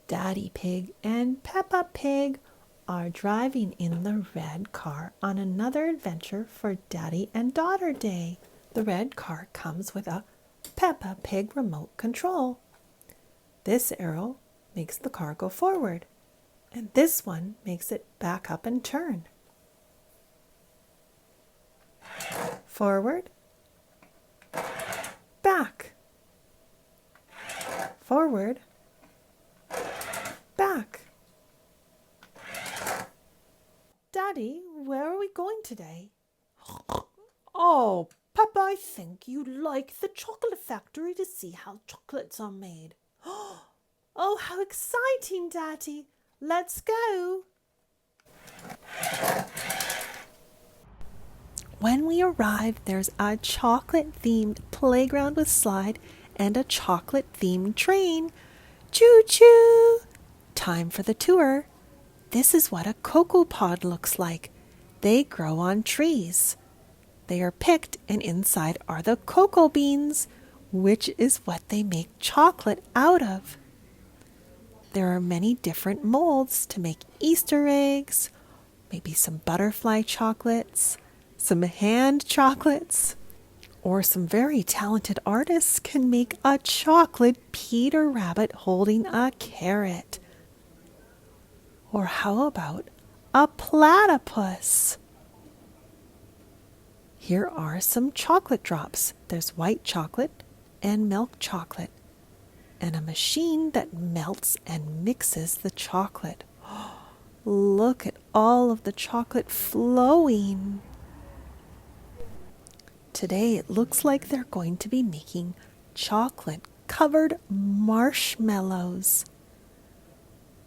Daddy Pig and Peppa Pig are driving in the red car on another adventure for Daddy and Daughter Day. The red car comes with a Peppa Pig remote control. This arrow makes the car go forward, and this one makes it back up and turn. Forward, back, forward, back. Daddy, where are we going today? Oh, Peppa, I think you'd like the chocolate factory to see how chocolates are made. Oh, how exciting, Daddy. Let's go. When we arrive, there's a chocolate-themed playground with slide and a chocolate-themed train. Choo-choo! Time for the tour. This is what a cocoa pod looks like. They grow on trees. They are picked, and inside are the cocoa beans, which is what they make chocolate out of. There are many different molds to make Easter eggs, maybe some butterfly chocolates, some hand chocolates, or some very talented artists can make a chocolate Peter Rabbit holding a carrot. Or how about a platypus? Here are some chocolate drops. There's white chocolate and milk chocolate, and a machine that melts and mixes the chocolate. Look at all of the chocolate flowing. Today it looks like they're going to be making chocolate-covered marshmallows.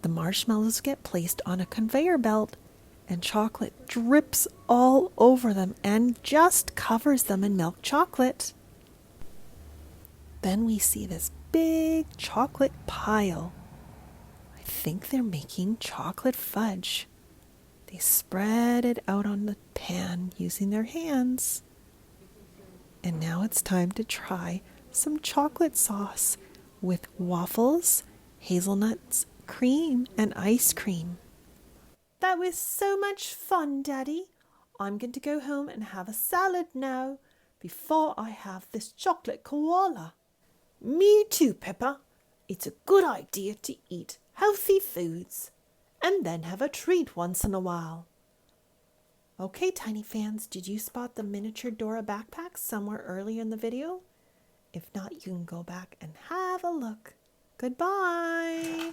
The marshmallows get placed on a conveyor belt, and chocolate drips all over them and just covers them in milk chocolate. Then we see this big chocolate pile. I think they're making chocolate fudge. They spread it out on the pan using their hands. And now it's time to try some chocolate sauce with waffles, hazelnuts, cream, and ice cream. That was so much fun, Daddy. I'm going to go home and have a salad now before I have this chocolate koala. Me too, Peppa. It's a good idea to eat healthy foods and then have a treat once in a while. Okay, Tiny fans, did you spot the miniature Dora backpack somewhere earlier in the video? If not, you can go back and have a look. Goodbye.